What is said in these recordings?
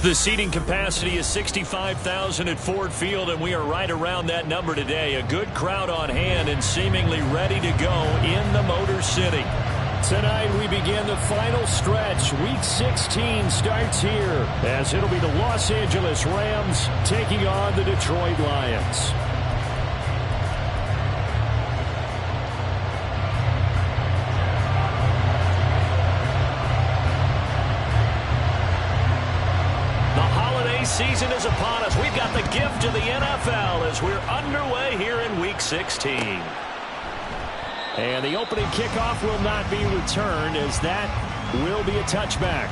The seating capacity is 65,000 at Ford Field, and we are right around that number today. A good crowd on hand and seemingly ready to go in the Motor City. Tonight we begin the final stretch. Week 16 starts here as it'll be the Los Angeles Rams taking on the Detroit Lions. Season is upon us. We've got the gift of the NFL as we're underway here in Week 16. And the opening kickoff will not be returned as that will be a touchback.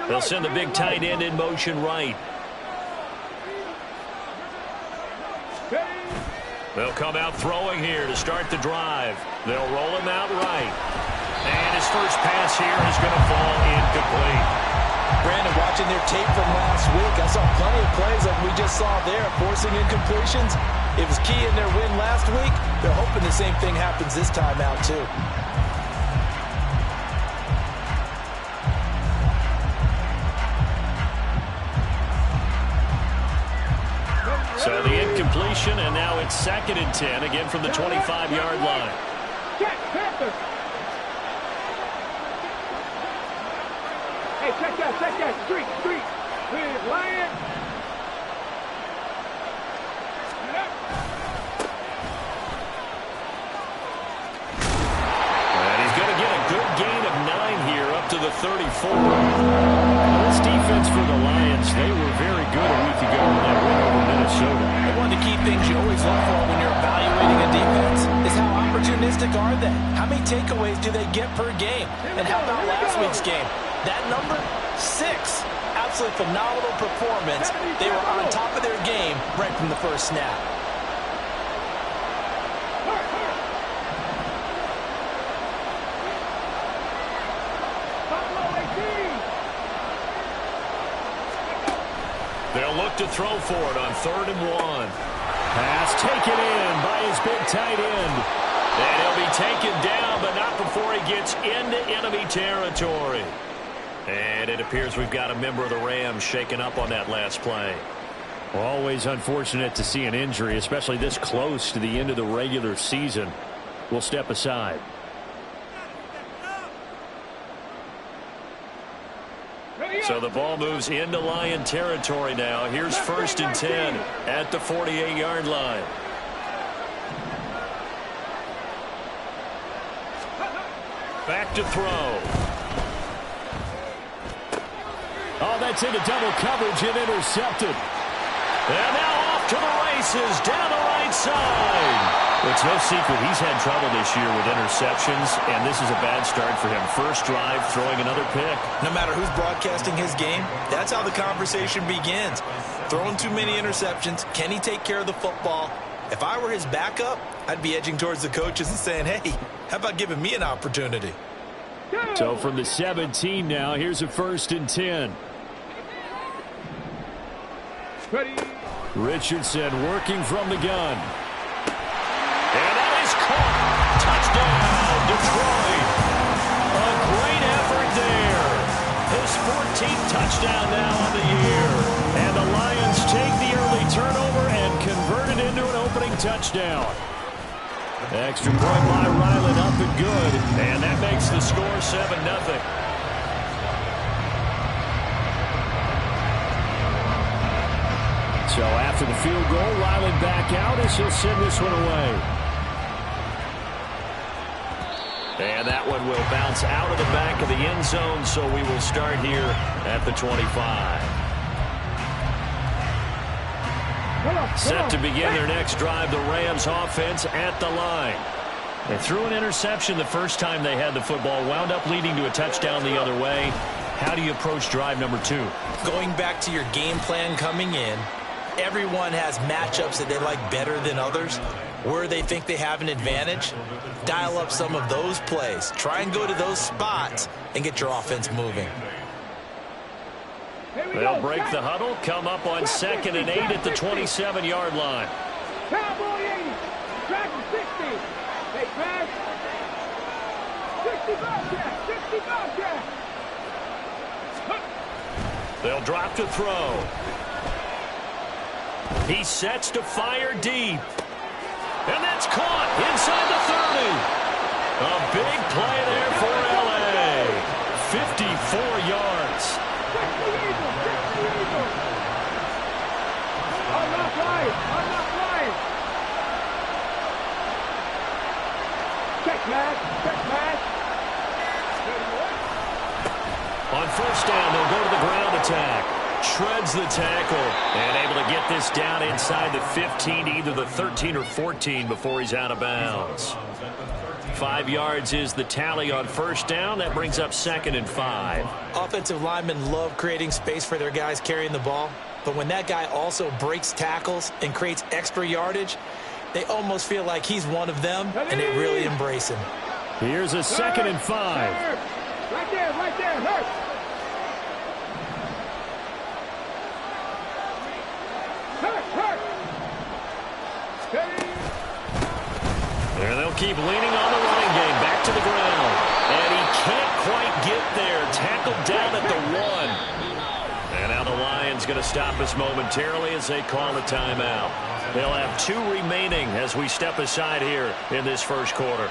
They'll send the big tight end in motion right. They'll come out throwing here to start the drive. They'll roll him out right. And his first pass here is going to fall incomplete. Brandon, watching their tape from last week, I saw plenty of plays like we just saw there, forcing incompletions. It was key in their win last week. They're hoping the same thing happens this time out, too. So the incompletion, and now it's 2nd and 10, again from the 25-yard line. Hey, check that, street, Lion. And he's going to get a good gain of 9 here, up to the 34. This defense for the Lions, they were very good a week ago when they went over Minnesota. One of the key things you always look for when you're evaluating a defense is how opportunistic are they? How many takeaways do they get per game? And how about last week's game? That number, 6. Absolutely phenomenal performance. They were on top of their game right from the first snap. They'll look to throw for it on 3rd and 1. Pass taken in by his big tight end. And he'll be taken down, but not before he gets into enemy territory. And it appears we've got a member of the Rams shaken up on that last play. Always unfortunate to see an injury, especially this close to the end of the regular season. We'll step aside. So the ball moves into Lion territory now. Here's 1st and 10 at the 48-yard line. Back to throw. Oh, that's into double coverage and intercepted. And now off to the races down the right side. It's no secret he's had trouble this year with interceptions, and this is a bad start for him. First drive, throwing another pick. No matter who's broadcasting his game, that's how the conversation begins. Throwing too many interceptions, can he take care of the football? If I were his backup, I'd be edging towards the coaches and saying, hey, how about giving me an opportunity? So from the 17 now, here's a 1st and 10. Ready. Richardson working from the gun. And that is caught. Touchdown, Detroit. A great effort there. His 14th touchdown now on the year. And the Lions take the early turnover and convert it into an opening touchdown. Extra point by Ryland, up and good. And that makes the score 7-0. So after the field goal, Ryland back out as he'll send this one away. And that one will bounce out of the back of the end zone, so we will start here at the 25. Set to begin their next drive, the Rams offense at the line. They threw an interception the first time they had the football, wound up leading to a touchdown the other way. How do you approach drive number 2? Going back to your game plan coming in, everyone has matchups that they like better than others. Where they think they have an advantage, dial up some of those plays. Try and go to those spots and get your offense moving. They'll break the huddle, come up on 2nd and 8 at the 27-yard line. Cowboy 80. Track 60. Hey, pass. 65 jack. 65 jack. They'll drop to throw. He sets to fire deep. And that's caught inside the 30. A big play there for L.A. 54 yards. I'm not flying. I'm not flying. Check match. Check match. On 1st down, they'll go to the ground attack. Shreds the tackle and able to get this down inside the 15, either the 13 or 14 before he's out of bounds. 5 yards is the tally on 1st down. That brings up 2nd and 5. Offensive linemen love creating space for their guys carrying the ball, but when that guy also breaks tackles and creates extra yardage, they almost feel like he's one of them, and they really embrace him. Here's a 2nd and 5. Right there, hurt. And they'll keep leaning on the running game. Back to the ground. And he can't quite get there. Tackled down at the 1. And now the Lions going to stop us momentarily as they call a timeout. They'll have 2 remaining as we step aside here in this first quarter.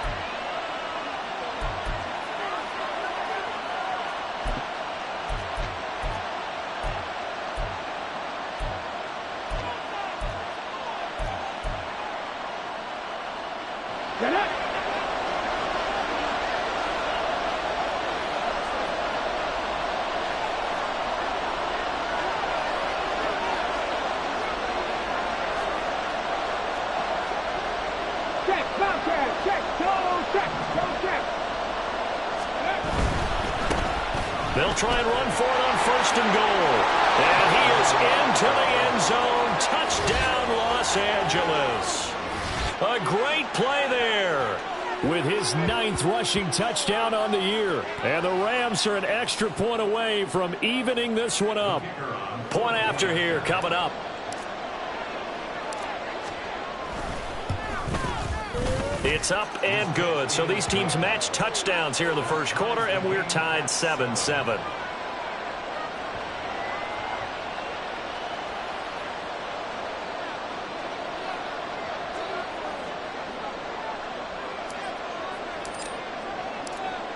They'll try and run for it on 1st and goal. And he is into the end zone. Touchdown, Los Angeles. A great play there with his 9th rushing touchdown on the year. And the Rams are an extra point away from evening this one up. Point after here coming up. It's up and good. So these teams match touchdowns here in the first quarter, and we're tied 7-7.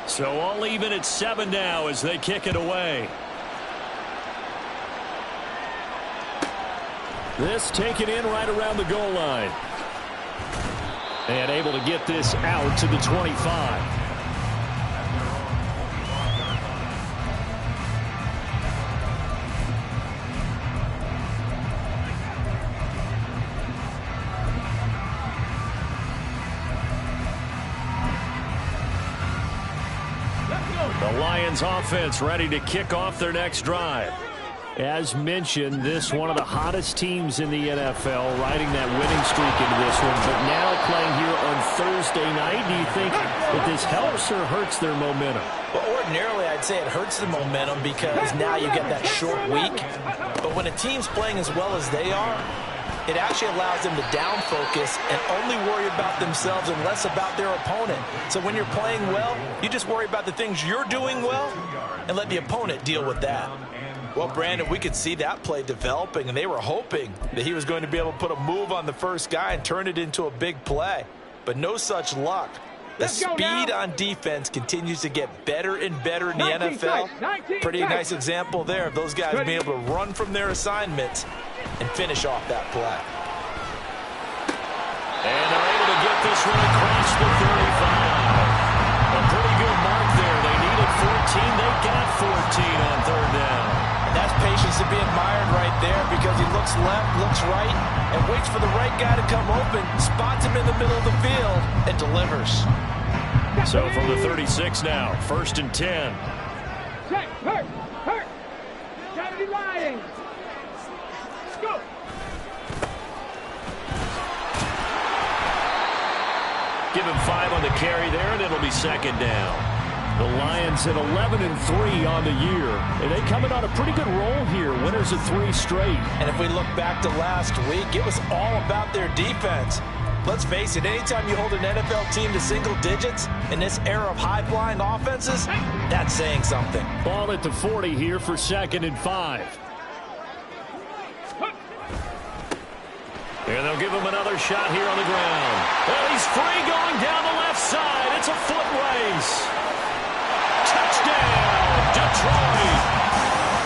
So all even at 7 now as they kick it away. This taken in right around the goal line. And able to get this out to the 25. The Lions offense ready to kick off their next drive. As mentioned, this one of the hottest teams in the NFL, riding that winning streak into this one, but now playing here on Thursday night. Do you think that this helps or hurts their momentum? Well, ordinarily, I'd say it hurts the momentum because now you get that short week. But when a team's playing as well as they are, it actually allows them to down focus and only worry about themselves and less about their opponent. So when you're playing well, you just worry about the things you're doing well and let the opponent deal with that. Well, Brandon, we could see that play developing, and they were hoping that he was going to be able to put a move on the first guy and turn it into a big play. But no such luck. The speed on defense continues to get better and better in the NFL. Pretty nice example there of those guys being able to run from their assignments and finish off that play. And they're able to get this one across the 35. A pretty good mark there. They needed 14. They got 14 on 3rd down. And that's patience to be admired right there because he looks left, looks right, and waits for the right guy to come open. spots him in the middle of the field and delivers. So from the 36 now, 1st and 10. Check, hurt. Gotta be lying. Go. Give him 5 on the carry there, and it'll be 2nd down. The Lions at 11-3 on the year, and they coming on a pretty good roll here. Winners of 3 straight. And if we look back to last week, it was all about their defense. Let's face it, anytime you hold an NFL team to single digits in this era of high-flying offenses, that's saying something. Ball at the 40 here for 2nd and 5. And they'll give him another shot here on the ground. Well, he's free going down the left side. It's a foot race. Touchdown, Detroit.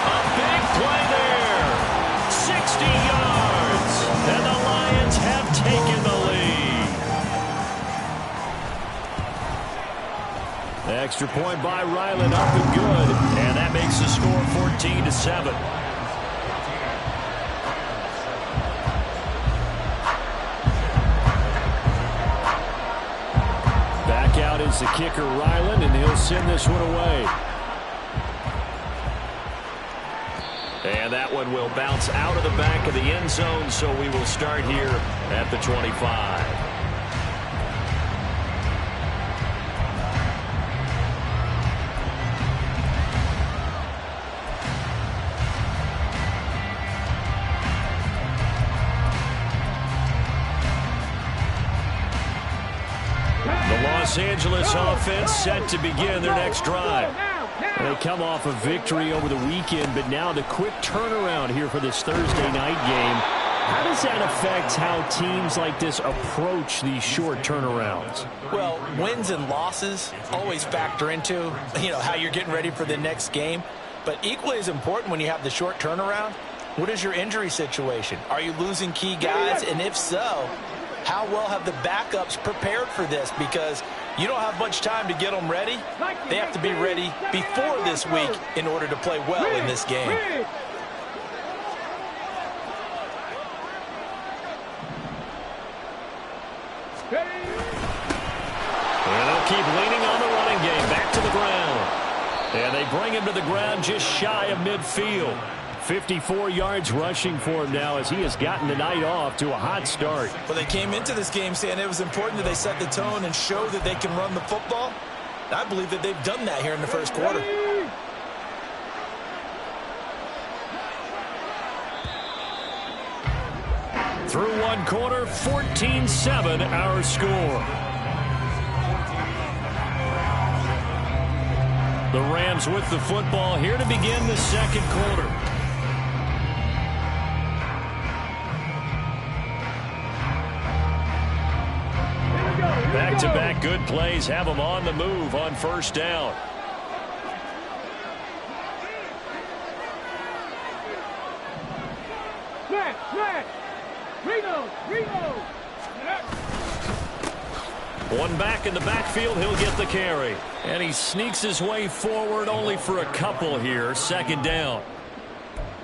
A big play there. 60 yards. And the Lions have taken the lead. The extra point by Ryland up and good. And that makes the score 14-7. Out is the kicker, Ryland, and he'll send this one away. And that one will bounce out of the back of the end zone, so we will start here at the 25. Los Angeles offense set to begin their next drive. They come off a victory over the weekend, but now the quick turnaround here for this Thursday night game. How does that affect how teams like this approach these short turnarounds? Well, wins and losses always factor into, how you're getting ready for the next game. But equally as important when you have the short turnaround, what is your injury situation? Are you losing key guys? And if so, how well have the backups prepared for this? Because you don't have much time to get them ready. They have to be ready before this week in order to play well in this game. And they'll keep leaning on the running game. Back to the ground. And they bring him to the ground just shy of midfield. 54 yards rushing for him now as he has gotten the night off to a hot start. Well, they came into this game saying it was important that they set the tone and show that they can run the football. I believe that they've done that here in the first quarter. Through one quarter, 14-7 our score. The Rams with the football here to begin the second quarter. Back-to-back good plays have them on the move on first down. One back in the backfield, he'll get the carry. And he sneaks his way forward only for a couple here. 2nd down.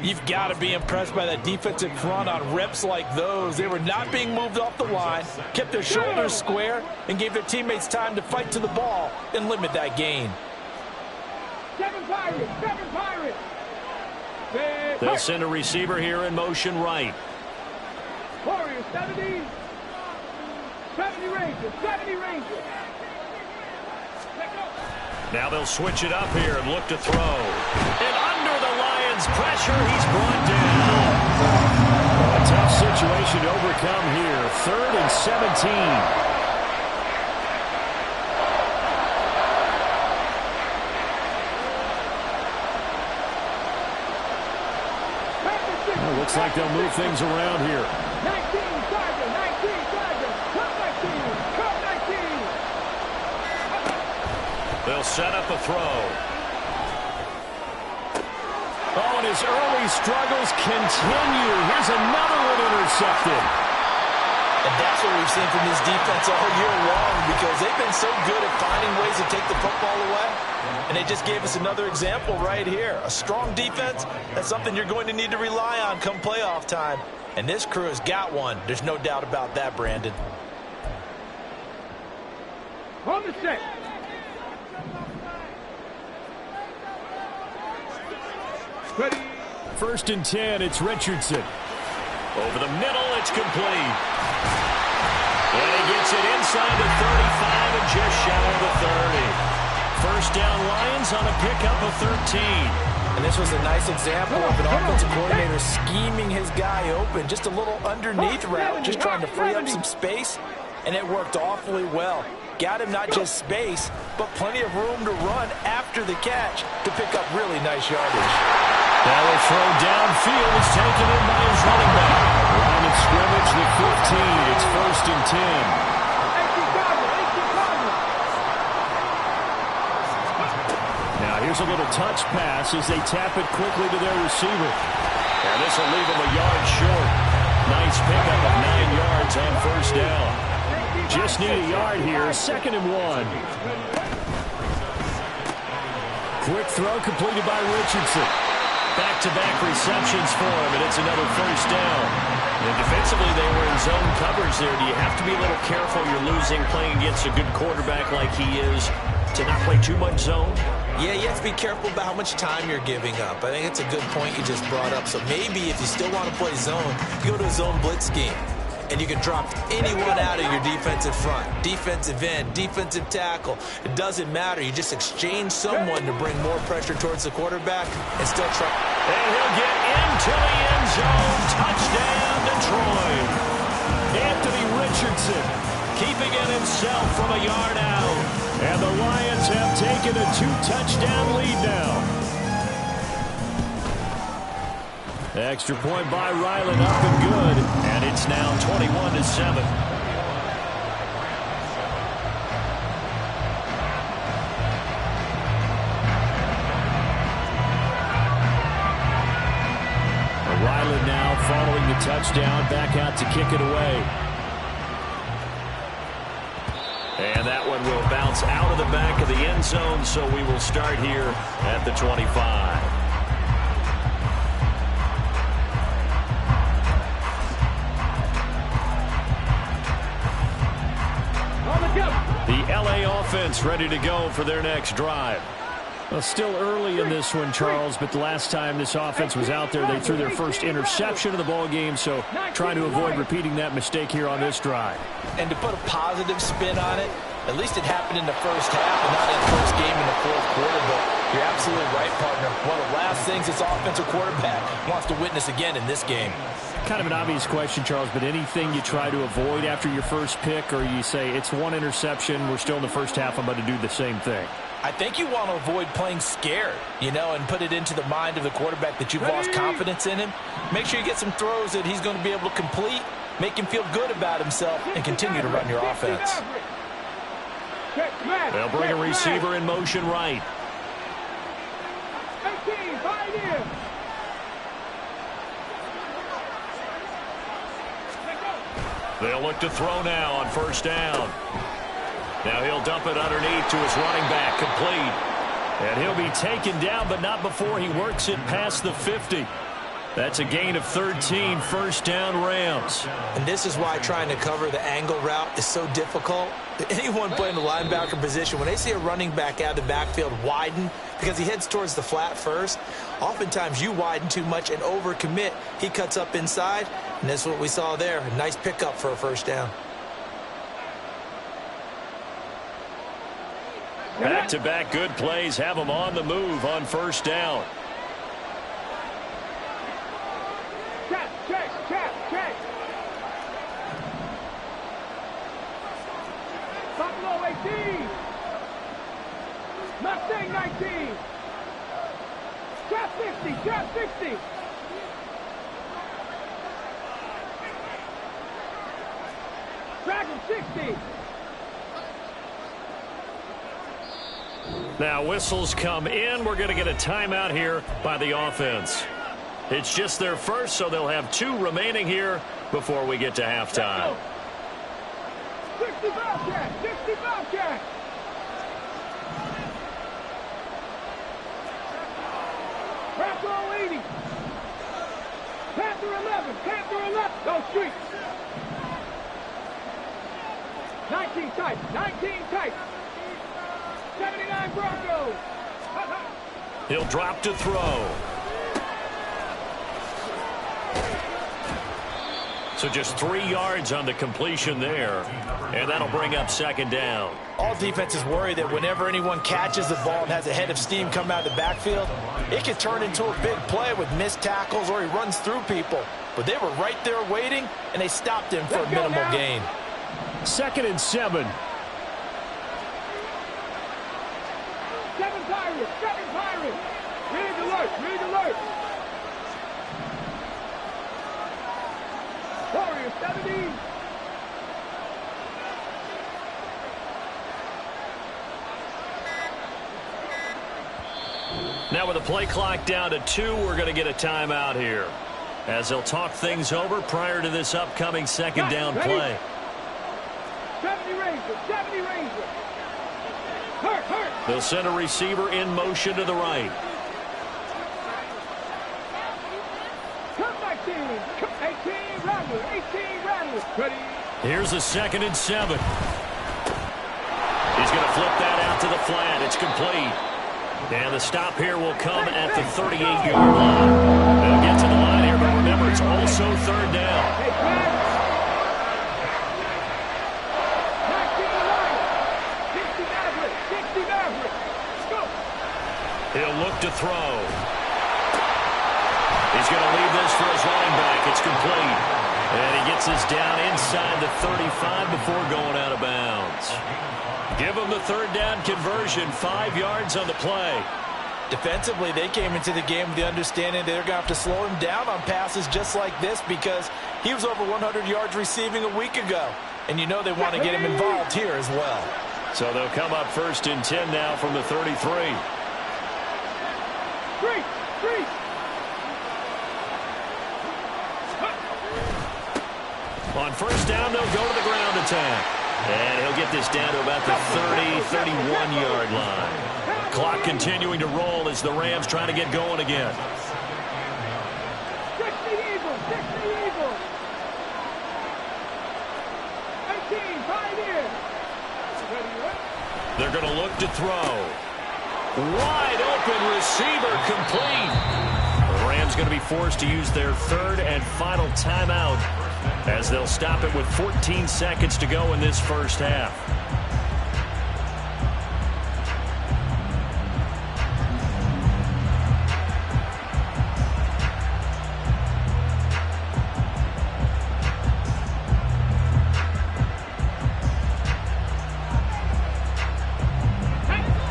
You've got to be impressed by that defensive front on reps like those. They were not being moved off the line, kept their shoulders square, and gave their teammates time to fight to the ball and limit that gain. Seven Pirates. They'll send a receiver here in motion right. Warriors, 70 Rangers. Now they'll switch it up here and look to throw. And under the Lions' pressure, he's brought down. A tough situation to overcome here. 3rd and 17. Well, looks like they'll move things around here. 19 Chargers, come 19. They'll set up a throw. Oh, and his early struggles continue. Here's another one intercepted. And that's what we've seen from this defense all year long, because they've been so good at finding ways to take the football away. And they just gave us another example right here. A strong defense, that's something you're going to need to rely on come playoff time. And this crew has got one. There's no doubt about that, Brandon. On the set. Ready. 1st and 10, it's Richardson. Over the middle, it's complete. And he gets it inside the 35 and just shy of the 30. 1st down Lions on a pickup of 13. And this was a nice example of an offensive coordinator scheming his guy open. Just a little underneath route, just trying to free up some space, and it worked awfully well. Got him not just space, but plenty of room to run after the catch to pick up really nice yardage. That will throw downfield is taken in by his running back. Line of scrimmage, the 15. It's 1st and 10. Now here's a little touch pass as they tap it quickly to their receiver. And this will leave him a yard short. Nice pickup of 9 yards on 1st down. Just need a yard here, 2nd and 1. Quick throw completed by Richardson. Back-to-back receptions for him, and it's another 1st down. And defensively, they were in zone coverage there. Do you have to be a little careful? You're losing playing against a good quarterback like he is to not play too much zone? Yeah, you have to be careful about how much time you're giving up. I think it's a good point you just brought up. So maybe if you still want to play zone, you go to a zone blitz scheme. And you can drop anyone out of your defensive front, defensive end, defensive tackle. It doesn't matter. You just exchange someone to bring more pressure towards the quarterback and still try. And he'll get into the end zone. Touchdown, Detroit. Anthony Richardson keeping it himself from a yard out. And the Lions have taken a 2-touchdown lead now. Extra point by Ryland, up and good. And it's now 21-7. Ryland now following the touchdown, back out to kick it away. And that one will bounce out of the back of the end zone, so we will start here at the 25. The LA offense ready to go for their next drive. Well, still early in this one, Charles, but the last time this offense was out there, they threw their first interception of the ball game, so trying to avoid repeating that mistake here on this drive. And to put a positive spin on it, at least it happened in the first half and not in the first game in the 4th quarter, but you're absolutely right, partner. One of the last things this offensive quarterback wants to witness again in this game. Kind of an obvious question, Charles, but anything you try to avoid after your first pick, or you say it's one interception, we're still in the first half, I'm going to do the same thing? I think you want to avoid playing scared, and put it into the mind of the quarterback that you've lost confidence in him. Make sure you get some throws that he's going to be able to complete, make him feel good about himself, and continue to run your offense. They'll bring a receiver in motion right. They'll look to throw now on 1st down. Now he'll dump it underneath to his running back, complete. And he'll be taken down, but not before he works it past the 50. That's a gain of 13, 1st down Rams. And this is why trying to cover the angle route is so difficult. Anyone playing the linebacker position, when they see a running back out of the backfield widen, because he heads towards the flat first, oftentimes you widen too much and overcommit. He cuts up inside, and that's what we saw there. A nice pickup for a 1st down. Back-to-back good plays have them on the move on 1st down. Check. Buffalo 18. Mustang 19. Trap 60. Dragon 60. Now whistles come in. We're going to get a timeout here by the offense. It's just their first, so they'll have 2 remaining here before we get to halftime. 60 Bobcat. Panther 80. Panther 11. Go street. 19 tight. 19 tight. 79 Broncos. He'll drop to throw. So just 3 yards on the completion there. And that'll bring up second down. All defenses worry that whenever anyone catches the ball and has a head of steam coming out of the backfield, it can turn into a big play with missed tackles or he runs through people. But they were right there waiting, and they stopped him for a minimal gain. 2nd and 7. 7 Pirates. 7 Pirates. Rig alert. Rig alert. Warriors 70. Now with the play clock down to 2, we're going to get a timeout here, as they'll talk things over prior to this upcoming second down play. 70 Rangers. 70 Rangers. Hurt. They'll send a receiver in motion to the right. Come back team. 18 Rattlers. 18 Rattlers. Ready. Here's a 2nd and 7. He's going to flip that out to the flat. It's complete. And the stop here will come at the 38-yard line. They'll get to the line here, but remember, it's also 3rd down. Hey, Brad. Back to the line. 60 Maverick. 60 Maverick. Let's go. He'll look to throw. He's going to leave this for his running back. It's complete. And he gets this down inside the 35 before going out of bounds. Give him the 3rd down conversion, 5 yards on the play. Defensively, they came into the game with the understanding they're going to have to slow him down on passes just like this because he was over 100 yards receiving a week ago. And you know they want to get him involved here as well. So they'll come up 1st and 10 now from the 33. 3. On 1st down, they'll go to the ground attack. And he'll get this down to about the 30, 31-yard line. Clock continuing to roll as the Rams try to get going again. 60 Eagles. 60 Eagles. 18 Pioneers. They're going to look to throw. Wide open receiver complete. The Rams going to be forced to use their 3rd and final timeout as they'll stop it with 14 seconds to go in this first half.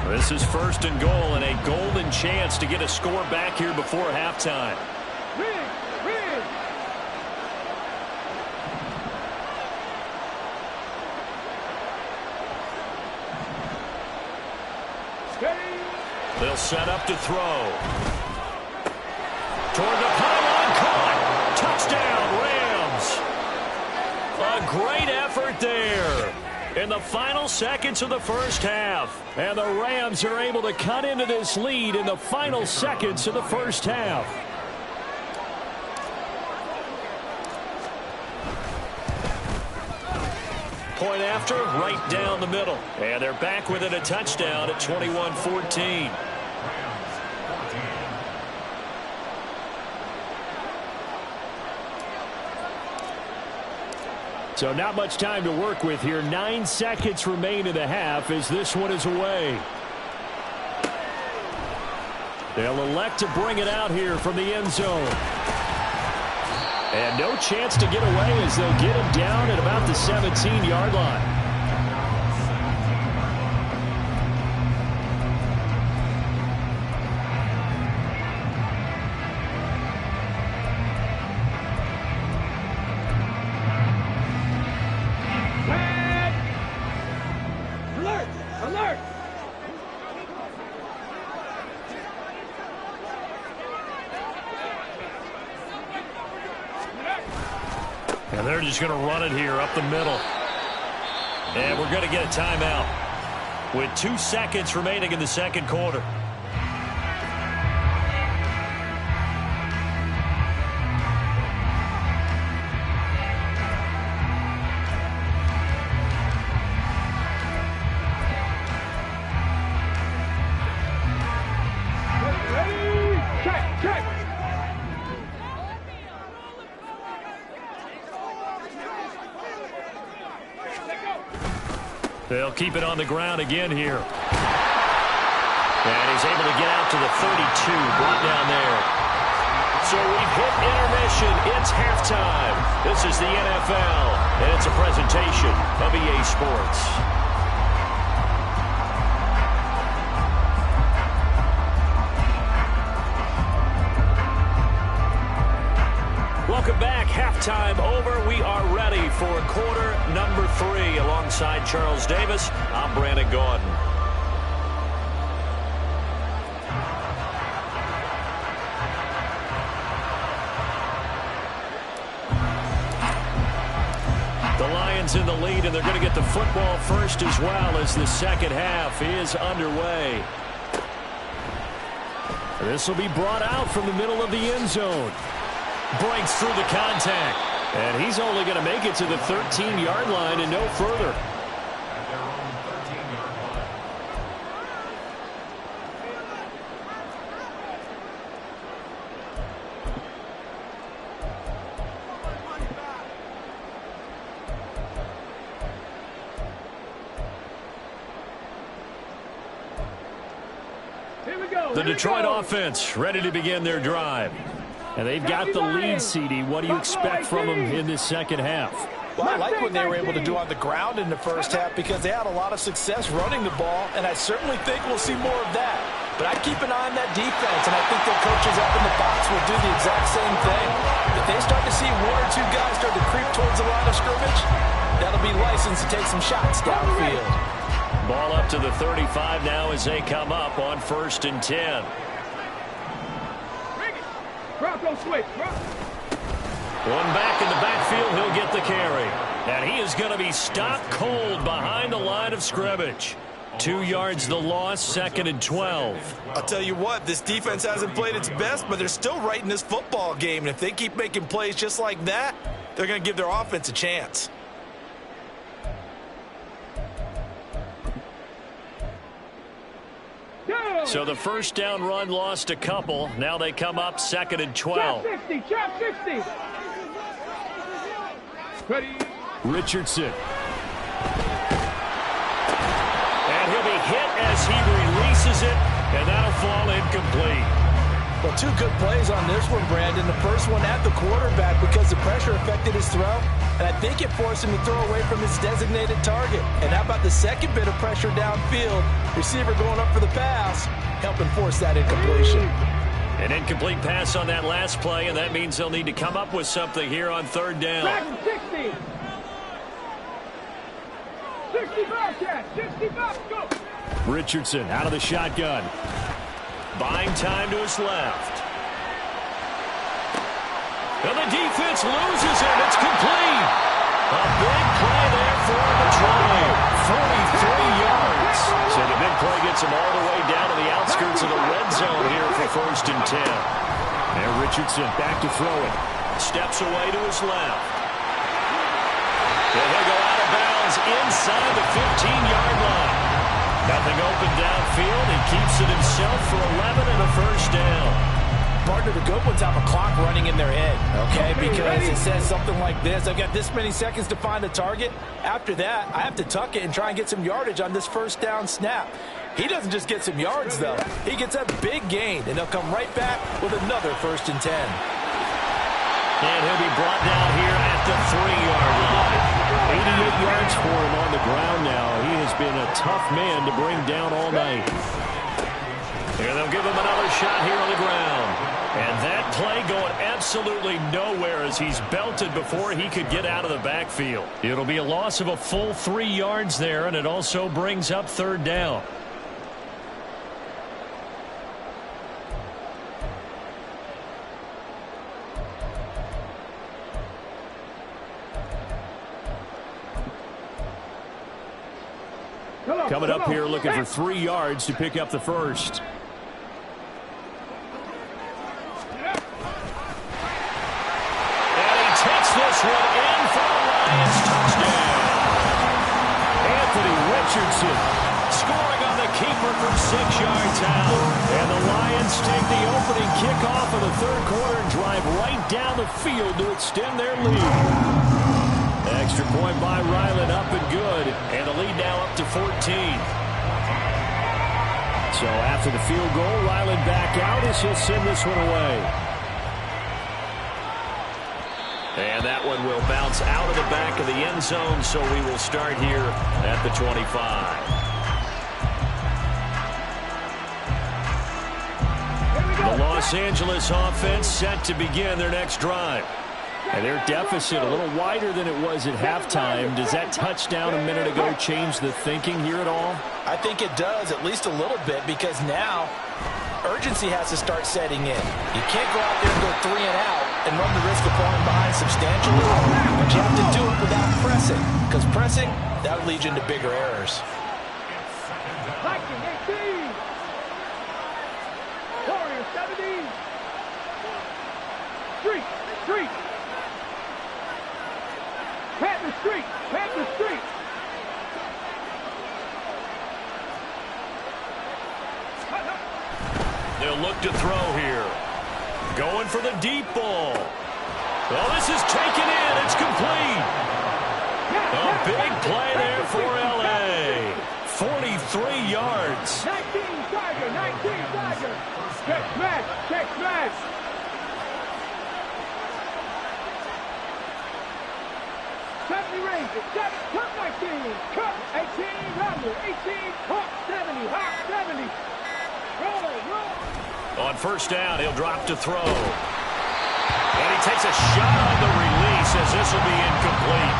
This is 1st and goal and a golden chance to get a score back here before halftime. Rig. They'll set up to throw. Toward the pylon, caught. Touchdown, Rams. A great effort there in the final seconds of the first half. And the Rams are able to cut into this lead in the final seconds of the first half. Point after, right down the middle. And they're back within a touchdown at 21-14. So not much time to work with here. 9 seconds remain in the half as this one is away. They'll elect to bring it out here from the end zone. And no chance to get away as they'll get him down at about the 17-yard line. And they're just going to run it here up the middle. And we're going to get a timeout with 2 seconds remaining in the second quarter. They'll keep it on the ground again here. And he's able to get out to the 32, brought down there. So we've hit intermission. It's halftime. This is the NFL, and it's a presentation of EA Sports. Welcome back. Halftime over. We are ready for quarter number 3. Alongside Charles Davis, I'm Brandon Gaudin. The Lions in the lead, and they're going to get the football first as well as the second half is underway. This will be brought out from the middle of the end zone. Breaks through the contact. And he's only going to make it to the 13-yard line and no further. The Detroit offense ready to begin their drive. And they've got the lead, CD. What do you expect from them in this second half? Well, I like what they were able to do on the ground in the first half because they had a lot of success running the ball, and I certainly think we'll see more of that. But I'd keep an eye on that defense, and I think their coaches up in the box will do the exact same thing. If they start to see 1 or 2 guys start to creep towards the line of scrimmage, that'll be licensed to take some shots downfield. Ball up to the 35 now as they come up on 1st and 10. Bronco switch, bro. One back in the backfield, he'll get the carry. And he is going to be stopped cold behind the line of scrimmage. 2 yards the loss, 2nd and 12. I'll tell you what, this defense hasn't played its best, but they're still right in this football game. And if they keep making plays just like that, they're going to give their offense a chance. So the first down run lost a couple. Now they come up 2nd and 12. Chop 60, chop 60. Ready. Richardson. And he'll be hit as he releases it, and that'll fall incomplete. Well, 2 good plays on this one, Brandon. The first one at the quarterback because the pressure affected his throw, and I think it forced him to throw away from his designated target. And how about the second bit of pressure downfield? Receiver going up for the pass, helping force that incompletion. An incomplete pass on that last play, and that means they'll need to come up with something here on 3rd down. 60. 65, Cat. 65, go. Richardson out of the shotgun. Buying time to his left. And the defense loses it. It's complete. A big play there for Detroit. 43 yards. So the big play gets him all the way down to the outskirts of the red zone here for 1st and 10. And Richardson back to throw it. Steps away to his left. And he'll go out of bounds inside the 15-yard line. Nothing open downfield. He keeps it himself for 11 and a first down. Partner, the good ones have a clock running in their head, okay? Because it says something like this. I've got this many seconds to find a target. After that, I have to tuck it and try and get some yardage on this first down snap. He doesn't just get some yards, though. He gets a big gain, and he'll come right back with another 1st and 10. And he'll be brought down here at the 3-yard line. 88 yards for him on the ground now. He has been a tough man to bring down all night. And they'll give him another shot here on the ground. And that play going absolutely nowhere as he's belted before he could get out of the backfield. It'll be a loss of a full 3 yards there, and it also brings up 3rd down. Coming up here looking for 3 yards to pick up the first. And he takes this one in for the Lions touchdown. Anthony Richardson scoring on the keeper from 6 yards out. And the Lions take the opening kickoff of the 3rd quarter and drive right down the field to extend their lead. Extra point by Ryland up and good. And the lead now up to to 14. So after the field goal, Ryland back out as he'll send this one away. And that one will bounce out of the back of the end zone, so we will start here at the 25. The Los Angeles offense set to begin their next drive. And their deficit a little wider than it was at halftime. Does that touchdown a minute ago change the thinking here at all? I think it does, at least a little bit, because now urgency has to start setting in. You can't go out there and go 3 and out and run the risk of falling behind substantially. But you have to do it without pressing, because pressing, that would lead you into bigger errors. Viking 18. Warriors 17. Street. Panther Street. They'll look to throw here. Going for the deep ball. Well, this is taken in. It's complete. A big play there for L.A. 43 yards. 19 Tiger. Check smash. 70 Rangers, Cup 19, Cup 18, Rumble 18, Hawk 70, Roll. On first down, he'll drop to throw. And he takes a shot on the release as this will be incomplete.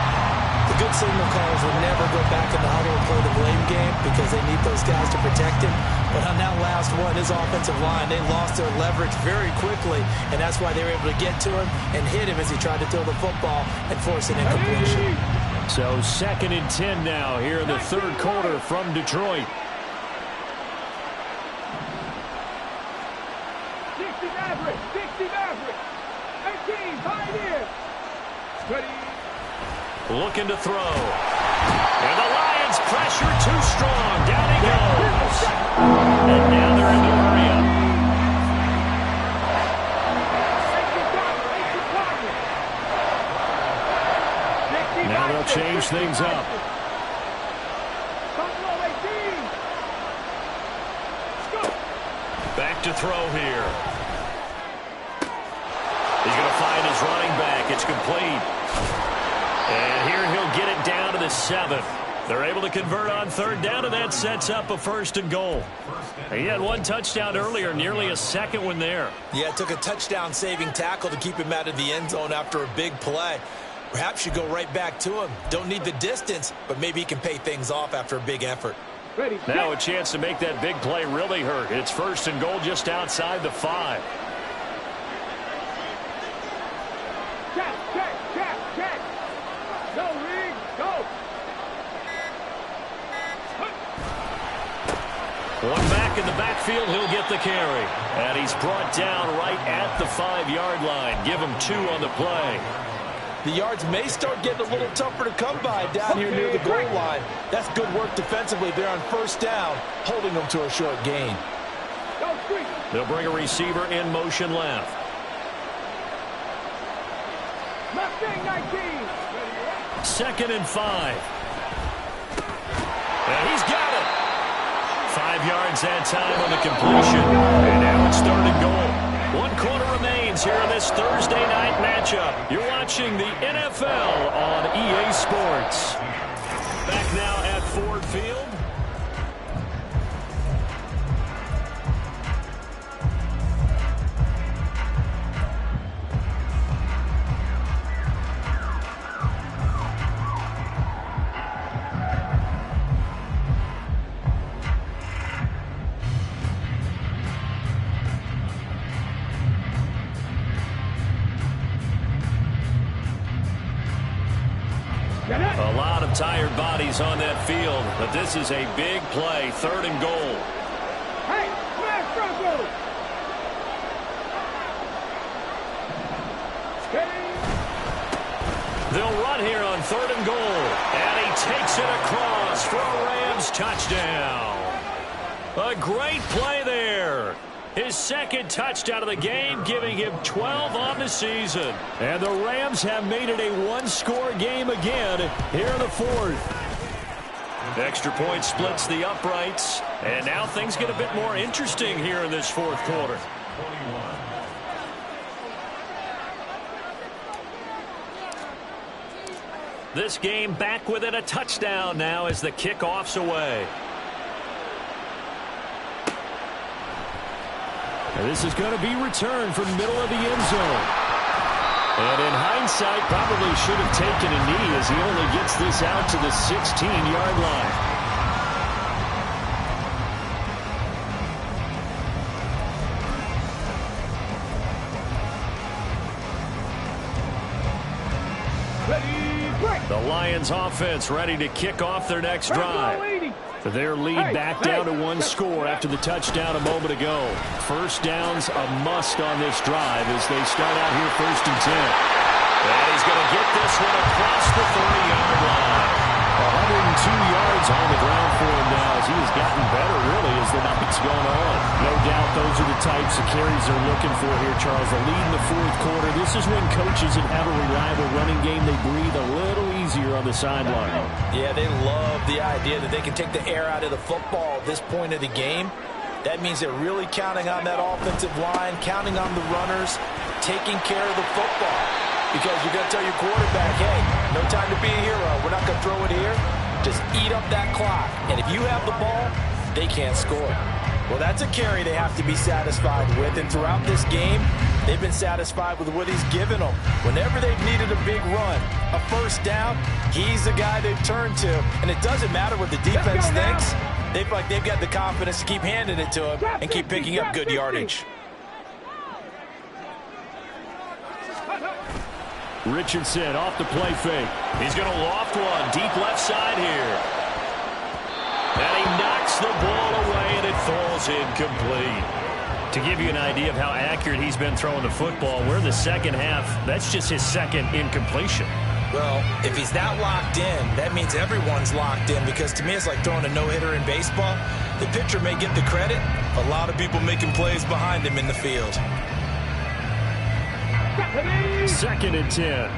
The good signal callers will never go back in the huddle and play the blame game because they need those guys to protect him. But on that last one, his offensive line, they lost their leverage very quickly, and that's why they were able to get to him and hit him as he tried to throw the football and force an incompletion. So 2nd and 10 now here in the third quarter from Detroit. 60 Maverick. 18, Pioneer. Ready. Looking to throw. And the Lions pressure too strong. Down he goes. And now they're in the hurry-up. Now they'll change things up. Back to throw here. He's going to find his running back. It's complete. And here he'll get it down to the 7th. They're able to convert on third down, and that sets up a 1st and goal. He had one touchdown earlier, nearly a second one there. Yeah, it took a touchdown-saving tackle to keep him out of the end zone after a big play. Perhaps you go right back to him. Don't need the distance, but maybe he can pay things off after a big effort. Now a chance to make that big play really hurt. It's 1st and goal just outside the 5. Check. Go, Reed, go. One back in the backfield, he'll get the carry. And he's brought down right at the 5-yard line. Give him 2 on the play. The yards may start getting a little tougher to come by down here near the goal line. That's good work defensively there on first down, holding them to a short gain. They'll bring a receiver in motion left. Mustang 19. 2nd and 5. And he's got it. 5 yards that time on the completion. And now it's 3rd and goal. 1 quarter remains here in this Thursday night matchup. You're watching the NFL on EA Sports. Back now at Ford Field. A lot of tired bodies on that field, but this is a big play, 3rd and goal. Hey, smash Bronco! They'll run here on 3rd and goal, and he takes it across for a Rams touchdown. A great play there. His 2nd touchdown of the game, giving him 12 on the season. And the Rams have made it a 1-score game again here in the 4th. Extra point splits the uprights. And now things get a bit more interesting here in this fourth quarter. This game back within a touchdown now as the kickoff's away. And this is going to be returned from middle of the end zone. And in hindsight, probably should have taken a knee as he only gets this out to the 16-yard line. The Lions offense ready to kick off their next drive. Their lead back down to one score after the touchdown a moment ago. First down's a must on this drive as they start out here 1st and 10. And he's going to get this one across the 30-yard line. 102 yards on the ground for him now as he has gotten better, really, as the night's gone on. No doubt those are the types of carries they're looking for here, Charles. The lead in the fourth quarter. This is when coaches that have a reliable running game, they breathe a little easier on the sideline. Yeah, they love the idea that they can take the air out of the football at this point of the game. That means they're really counting on that offensive line, counting on the runners, taking care of the football. Because you're going to tell your quarterback, hey, no time to be a hero. We're not going to throw it here. Just eat up that clock. And if you have the ball, they can't score. Well, that's a carry they have to be satisfied with. And throughout this game, they've been satisfied with what he's given them. Whenever they've needed a big run, a first down, he's the guy they've turned to. And it doesn't matter what the defense thinks. They feel like they've got the confidence to keep handing it to him and keep picking up good yardage. Richardson off the play fake. He's going to loft one deep left side here. And he knocks the ball away, and it falls incomplete. To give you an idea of how accurate he's been throwing the football, we're in the second half. That's just his second incompletion. Well, if he's that locked in, that means everyone's locked in, because to me it's like throwing a no-hitter in baseball. The pitcher may get the credit. A lot of people making plays behind him in the field. 2nd and 10.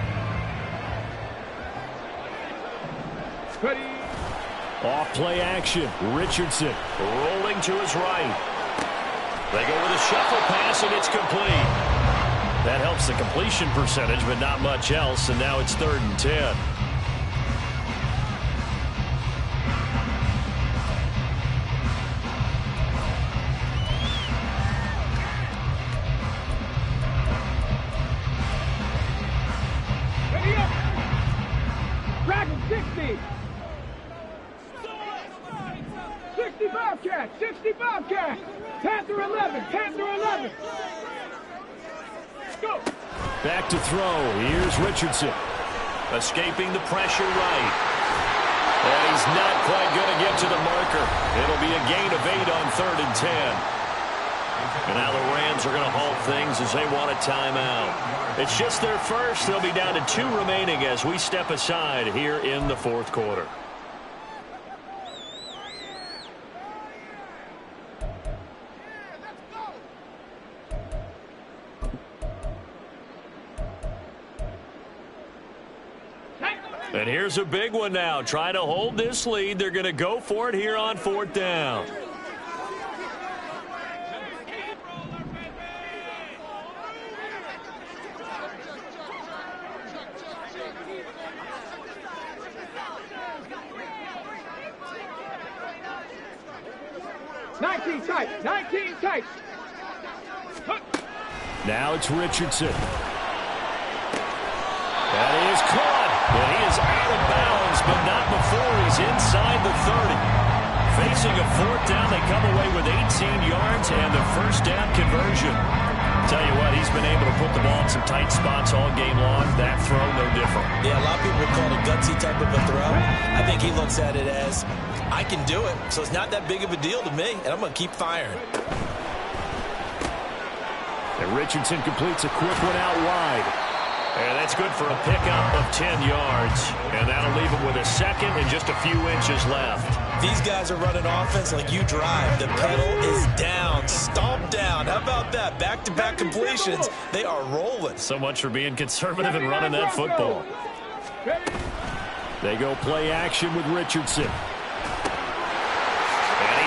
Off play action. Richardson rolling to his right. They go with a shuffle pass, and it's complete. That helps the completion percentage, but not much else, and now it's 3rd and 10. Dragon 60. 65 catch. 65 catch. Panther 11. Panther 11. Go. Back to throw. Here's Richardson. Escaping the pressure right. And he's not quite going to get to the marker. It'll be a gain of 8 on 3rd and 10. And now the Rams are going to halt things as they want a timeout. It's just their first. They'll be down to 2 remaining as we step aside here in the fourth quarter. And here's a big one now. Trying to hold this lead. They're going to go for it here on 4th down. Tight. 19 tight. Now it's Richardson. That is caught. And he is out of bounds, but not before he's inside the 30. Facing a 4th down, they come away with 18 yards and the first down conversion. Tell you what, he's been able to put the ball in some tight spots all game long. That throw, no different. Yeah, a lot of people call it a gutsy type of a throw. I think he looks at it as, I can do it, so it's not that big of a deal to me, and I'm going to keep firing. And Richardson completes a quick one out wide. And that's good for a pickup of 10 yards. And that'll leave him with a second and just a few inches left. These guys are running offense like you drive. The pedal is down, stomp down. How about that? Back-to-back completions. They are rolling. So much for being conservative and running that football. They go play action with Richardson.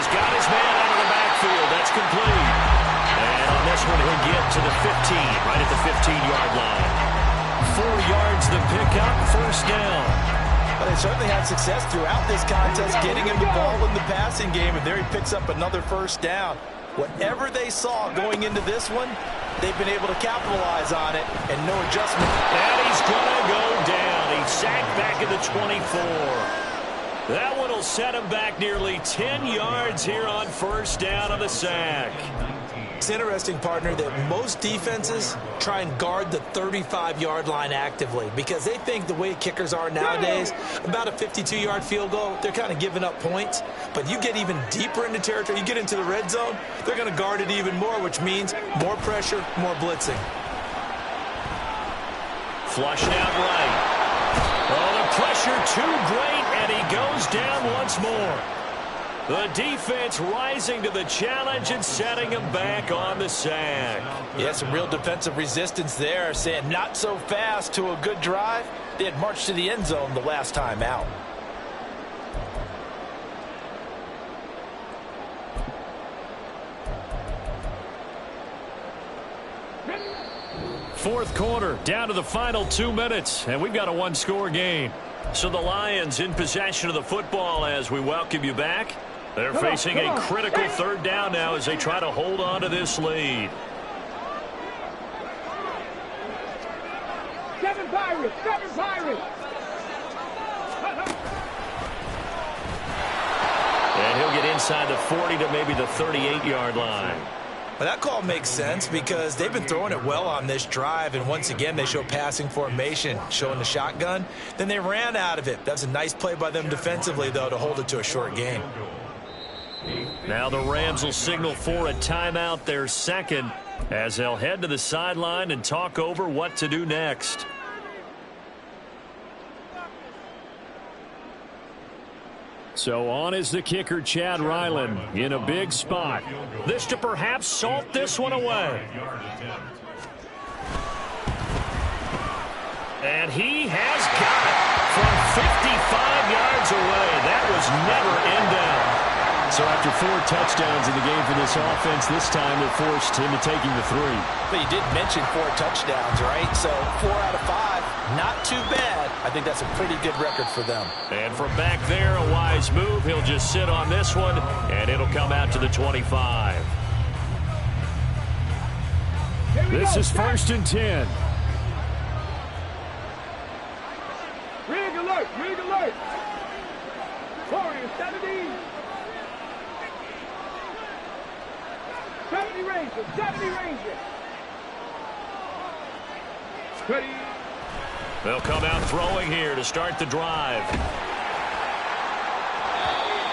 He's got his man out of the backfield. That's complete. And on this one, he'll get to the 15, right at the 15-yard line. 4 yards the pickup, first down. Well, they certainly had success throughout this contest getting him the ball in the passing game, and there he picks up another first down. Whatever they saw going into this one, they've been able to capitalize on it, and no adjustment. And he's going to go down. He's sacked back at the 24. That one will set him back nearly 10 yards here on first down on the sack. It's interesting, partner, that most defenses try and guard the 35-yard line actively because they think the way kickers are nowadays, about a 52-yard field goal, they're kind of giving up points. But you get even deeper into territory, you get into the red zone, they're going to guard it even more, which means more pressure, more blitzing. Flushed out right. Oh, the pressure too great, and he goes down once more. The defense rising to the challenge and setting him back on the sack. Yeah, some real defensive resistance there, saying not so fast to a good drive. They had marched to the end zone the last time out. Fourth quarter, down to the final 2 minutes, and we've got a one-score game. So the Lions in possession of the football as we welcome you back. They're facing a critical third down now as they try to hold on to this lead. 7 Pirates, 7 Pirates. And he'll get inside the 40 to maybe the 38-yard line. Well, that call makes sense because they've been throwing it well on this drive, and once again they show passing formation, showing the shotgun. Then they ran out of it. That's a nice play by them defensively, though, to hold it to a short gain. Now the Rams will signal for a timeout, their second, as they'll head to the sideline and talk over what to do next. So on is the kicker, Chad Ryland, in a big spot. This to perhaps salt this one away. And he has got it from 55 yards away. That was never in doubt. So after 4 touchdowns in the game for this offense, this time they're forced into taking the 3. But you did mention 4 touchdowns, right? So 4 out of 5, not too bad. I think that's a pretty good record for them. And from back there, a wise move. He'll just sit on this one, and it'll come out to the 25. This is 1st and 10. Rig alert, rig alert. Warriors, 70. 70 Rangers, 70 Rangers. Ready. They'll come out throwing here to start the drive.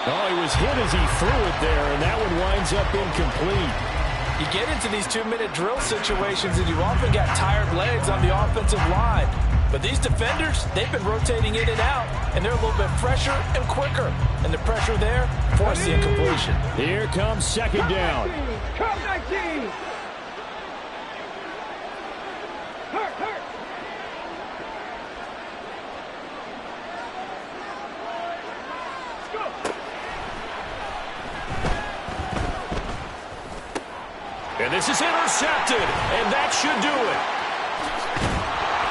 Oh, he was hit as he threw it there, and that one winds up incomplete. You get into these 2-minute drill situations, and you often got tired legs on the offensive line. But these defenders, they've been rotating in and out, and they're a little bit fresher and quicker. And the pressure there forced the incompletion. Here comes second down. Come 19. Hurt, hurt. Let's go. And this is intercepted, and that should do it.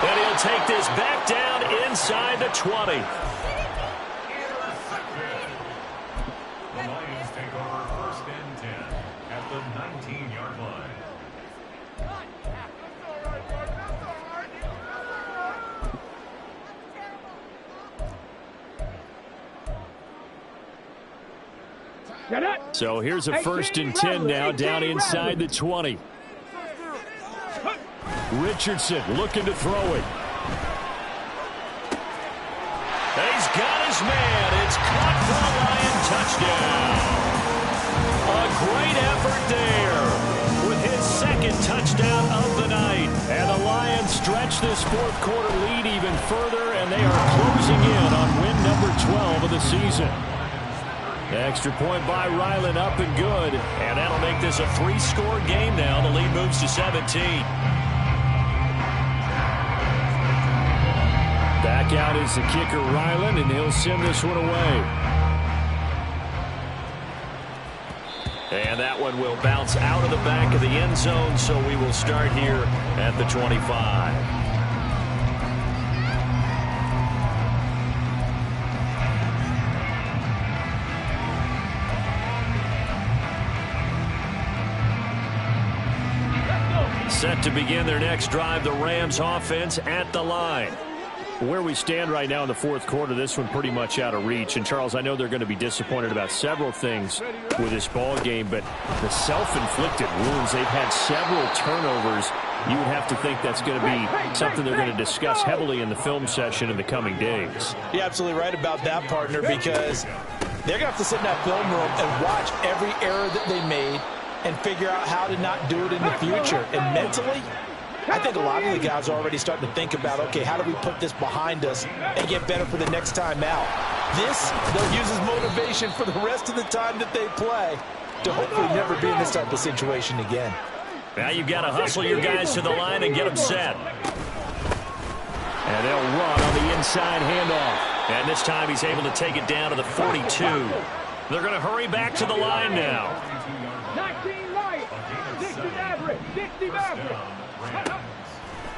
And he'll take this back down inside the 20. The Lions take over 1st and 10 at the 19-yard line. So here's a 1st and 10 now down inside the 20. Richardson looking to throw it. And he's got his man. It's caught for a Lion touchdown. A great effort there with his second touchdown of the night. And the Lions stretch this fourth quarter lead even further, and they are closing in on win number 12 of the season. Extra point by Ryland, up and good. And that'll make this a 3-score game now. The lead moves to 17. Back out is the kicker, Ryland, and he'll send this one away. And that one will bounce out of the back of the end zone, so we will start here at the 25. Set to begin their next drive, the Rams offense at the line. Where we stand right now in the fourth quarter, this one pretty much out of reach. And, Charles, I know they're going to be disappointed about several things with this ball game, but the self-inflicted wounds, they've had several turnovers. You would have to think that's going to be something they're going to discuss heavily in the film session in the coming days. You're absolutely right about that, partner, because they're going to have to sit in that film room and watch every error that they made and figure out how to not do it in the future. And mentally, I think a lot of the guys are already starting to think about, okay, how do we put this behind us and get better for the next time out? This, they'll use as motivation for the rest of the time that they play to hopefully never be in this type of situation again. Now you've got to hustle your guys to the line and get them set. And they'll run on the inside handoff. And this time he's able to take it down to the 42. They're going to hurry back to the line now. 19 light, 60 average, 60 average.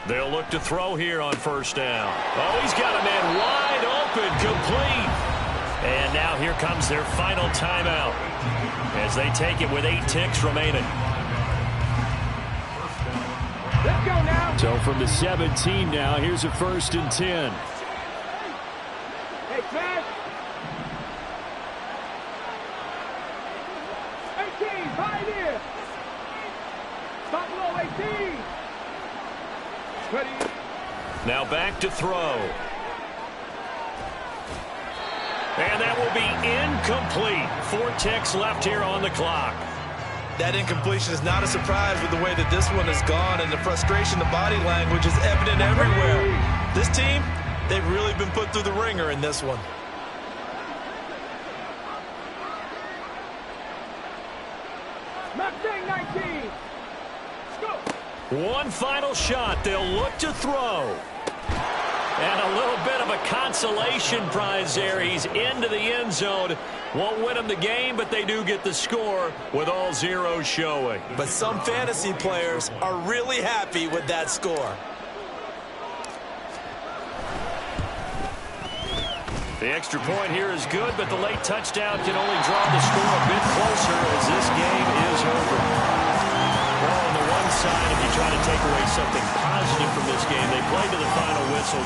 They'll look to throw here on first down. Oh, he's got a man wide open, complete. And now here comes their final timeout as they take it with 8 ticks remaining. Let's go now. So from the 17 now, here's a 1st and 10. Hey, man. 18, right here. Stop below 18. Ready. Now back to throw. And that will be incomplete. 4 ticks left here on the clock. That incompletion is not a surprise with the way that this one has gone, and the frustration, the body language is evident everywhere. This team, they've really been put through the ringer in this one. Mustang 19. Let's go. One final shot. They'll look to throw. And a little bit of a consolation prize there. He's into the end zone. Won't win them the game, but they do get the score with all zeros showing. But some fantasy players are really happy with that score. The extra point here is good, but the late touchdown can only draw the score a bit closer as this game is over. Well, on the one side, if you try to take away something positive from this game, they played to the final whistle.